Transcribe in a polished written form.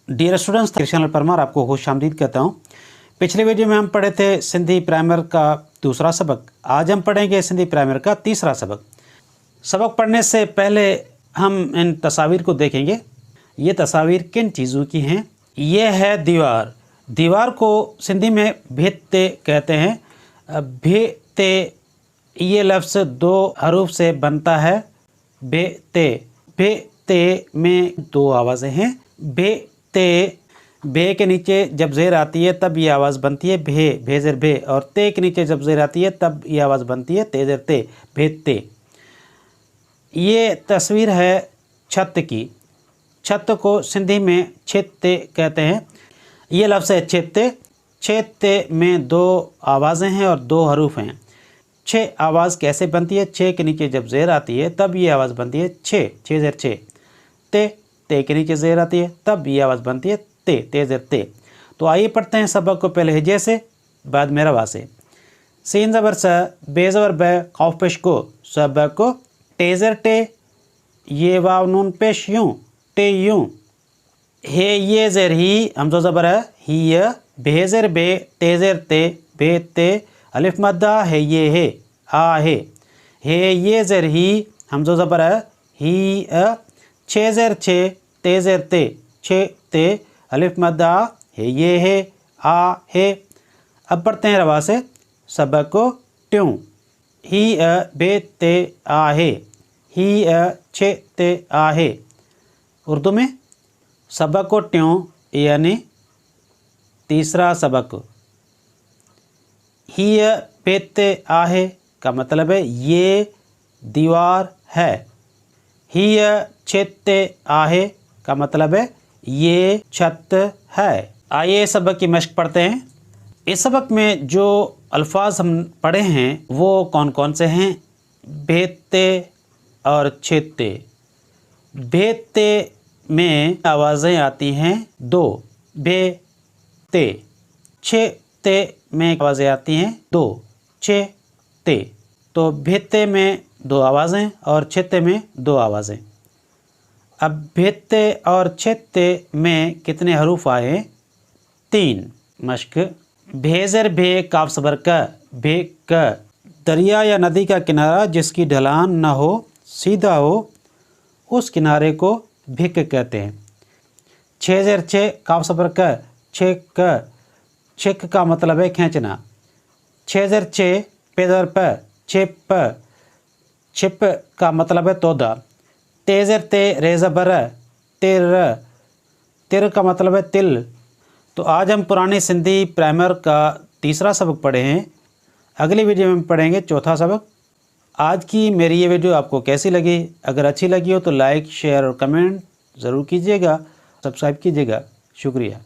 Dear students, Krishna Parmar आपको खुश आमदीद कहता हूँ। पिछले वीडियो में हम पढ़े थे सिंधी प्राइमर का दूसरा सबक। आज हम पढ़ेंगे सिंधी प्राइमर का तीसरा सबक। सबक पढ़ने से पहले हम इन तस्वीर को देखेंगे। ये तस्वीर किन चीज़ों की हैं? ये है दीवार। दीवार को सिंधी में भित्ते कहते हैं। भित्ते ये लफ्ज़ दो हरूफ से बनता है। बेते बेते में दो आवाज़ें हैं। बेते बे के नीचे जब ज़ेर आती है तब ये आवाज़ बनती है भे, भेजर भे, और ते के नीचे जब ज़ेर आती है तब ये आवाज़ बनती है तेजर ते, भेते। ये तस्वीर है छत की। छत को सिंधी में छेते कहते हैं। ये लफ्ज़ है छेते। छेते में दो आवाज़ें हैं और दो हरूफ हैं। छे आवाज़ कैसे बनती है? छे के नीचे जब ज़ेर आती है तब ये आवाज़ बनती है छे, छे ज़ेर छे। ते के नीचे ज़ेर आती है तब ये आवाज़ बनती है ते, ते ज़ेर ते। तो आइए पढ़ते हैं सबक को पहले हिजे से बाद मेरा वासे। सीन ज़बर स, बे ज़बर ब, खौफ पेश को, सब को, टेज़र टे, ये वाव नून पेश यूँ, टे यूँ। हे ये ज़ेर ही, हमज़ो ज़बर है ही, बेज़र बे, तेज़र ते, बे ते, अलिफ मद्दा है ये है, आ है। हे ये ज़ेर ही, हमज़ो ज़बर है ही, छे ज़ेर छे, ते ज़ेर ते, छे ते, अलिफ मद्दा है ये है, आ है। अब पढ़ते हैं रवा से। सबक को ट्यों, ही बे ते आ है, ही छे ते आ है। उर्दू में सबक को ट्यों यानी तीसरा सबक। ही बेते आहे का मतलब है ये दीवार है। ही छेते आहे का मतलब है ये छत है। आइए सबक की मश्क पढ़ते हैं। इस सबक में जो अल्फाज हम पढ़े हैं वो कौन कौन से हैं? बेते और छेते। बेते में आवाज़ें आती हैं दो, बे ते। छेते में आवाज़ें आती हैं दो, छे ते। तो भेते में दो आवाज़ें और छेते में दो आवाज़ें। अब भेते और छेते में कितने हरूफ आए? तीन। मश्क। भेजर भे काफ सबर का, भे क। दरिया या नदी का किनारा जिसकी ढलान न हो, सीधा हो, उस किनारे को भिक कहते हैं। छे ज़ेर छे, काफ सबर का, छे क। छिक का मतलब है खींचना। छे ज़ेर छे, पेदर प, छिप। छिप का मतलब है तोदा। तेज़र ते, रेज़ा बर, तिर। तिर का मतलब है तिल। तो आज हम पुरानी सिंधी प्राइमर का तीसरा सबक पढ़े हैं। अगली वीडियो में पढ़ेंगे चौथा सबक। आज की मेरी ये वीडियो आपको कैसी लगी? अगर अच्छी लगी हो तो लाइक, शेयर और कमेंट ज़रूर कीजिएगा, सब्सक्राइब कीजिएगा। शुक्रिया।